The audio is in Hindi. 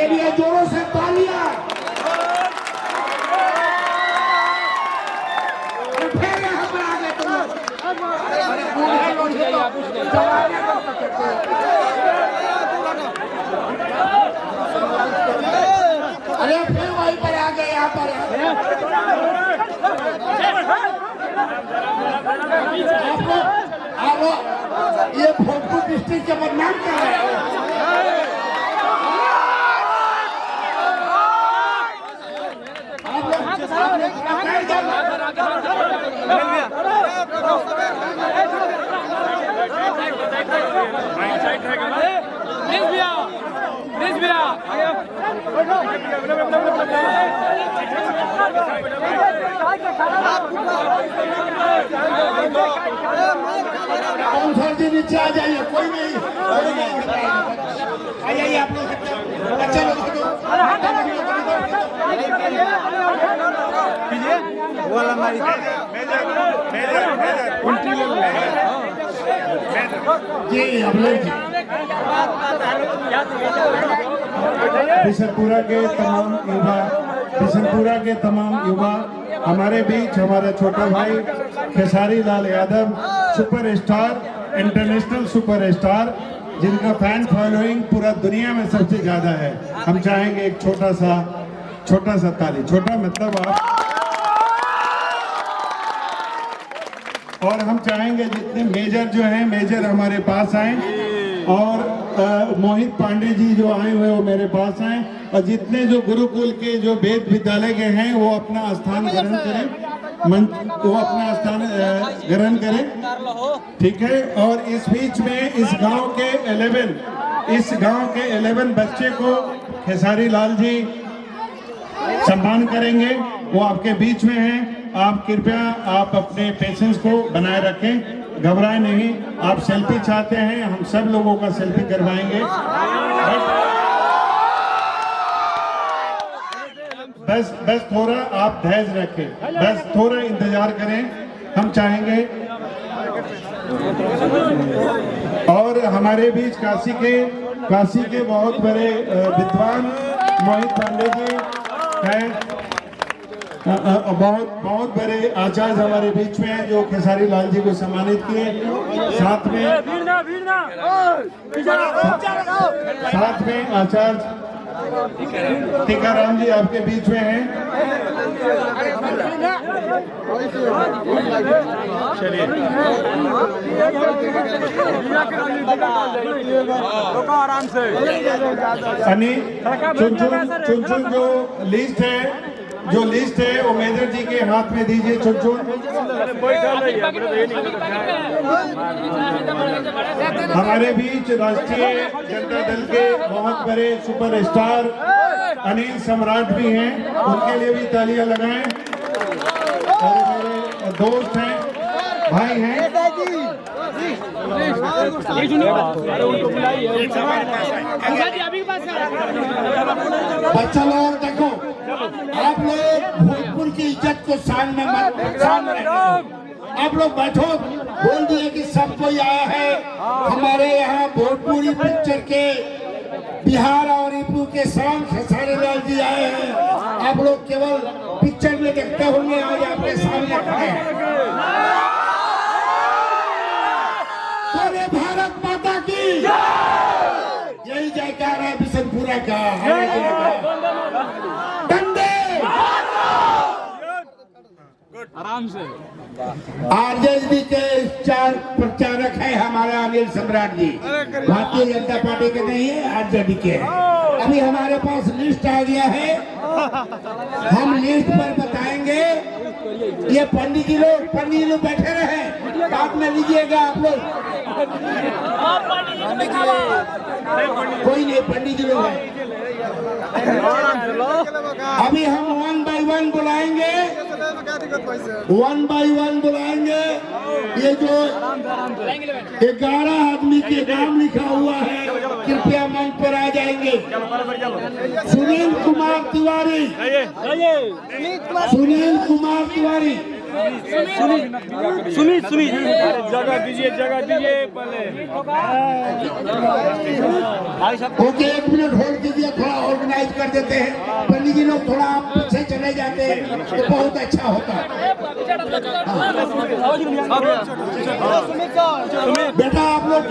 के लिए जोरों से तालियां। फिर यहाँ पर आ गए तुम लोग। अरे फिर वहीं पर आ गए यहाँ पर। आपको ये भोजपुर डिस्ट्रिक्ट के बदनाम कर रहे हैं। काउंसलर जी नीचे आ जाइए, कोई नहीं आ जाइए आप लोग। अच्छा लोग जी हम लोग बिशनपुरा के तमाम युवा हमारे बीच हमारा छोटा भाई Khesari Lal Yadav superstar, international superstar, जिनका फैन फॉलोइंग पूरा दुनिया में सबसे ज्यादा है। हम चाहेंगे एक छोटा सा ताली, छोटा मतलब आप, और हम चाहेंगे जितने मेजर जो हैं मेजर हमारे पास आए, और मोहित पांडे जी जो आए हुए वो मेरे पास आए, और जितने जो गुरुकुल के जो वेद विद्यालय के हैं वो अपना स्थान ग्रहण करें, वो अपना स्थान ग्रहण करें, ठीक है। और इस बीच में इस गांव के 11 बच्चे को खेसारी लाल जी सम्मान करेंगे, वो आपके बीच में हैं। आप कृपया आप अपने पेशेंस को बनाए रखें, घबराए नहीं। आप सेल्फी चाहते हैं, हम सब लोगों का सेल्फी करवाएंगे, बस थोड़ा आप धैर्य रखें, बस थोड़ा इंतजार करें, हम चाहेंगे। और हमारे बीच काशी के बहुत बड़े विद्वान मोहित पांडे जी हैं, बहुत बड़े आचार्य हमारे बीच में हैं जो खेसारी लाल जी को सम्मानित किए। साथ में आचार्य टीकाराम जी आपके बीच में हैं। चलिए आराम से। चुन जो लिस्ट है वो मेजर जी के हाथ में दीजिए। चुन हमारे बीच राष्ट्रीय जनता दल के बहुत बड़े सुपरस्टार अनिल सम्राट भी हैं, उनके लिए भी तालियां लगाएं। और मेरे दोस्त हैं, भाई हैं। बच्चा लोग देखो, आप लोग भोजपुर की इज्जत को शान में आप लोग बैठो। बोल दिए कि सब कोई आया है हमारे यहाँ भोजपुरी पिक्चर के बिहार और यूपी के शान खेसारी लाल जी आए हैं। आप लोग केवल पिक्चर में देखते होंगे, आज आपके सामने खड़े हैं। भारत माता की यही जयकार है बिशनपुरा का। आराम से। आरजेडी के चार प्रचारक है हमारा अनिल सम्राट जी, भारतीय जनता पार्टी के नहीं है, आरजेडी के हैं। अभी हमारे पास लिस्ट आ गया है, हम लिस्ट पर बताएंगे। ये पंडित जी लोग बैठे रहे, बाद में लीजिएगा आप लोग। कोई नहीं, पंडित जी लोग हैं। अभी हम 1 by 1 बुलाएंगे, 1 by 1 बुलाएंगे। ये जो 11 आदमी के नाम लिखा हुआ है कृपया मंच पर आ जाएंगे। सुनील कुमार तिवारी, सुमित जगह दीजिए पहले। ओके, 1 मिनट होल्ड कीजिए, थोड़ा ऑर्गेनाइज कर देते हैं। पंडित जी लोग थोड़ा आप पीछे चले जाते हैं तो बहुत अच्छा होता है। बेटा आप लोग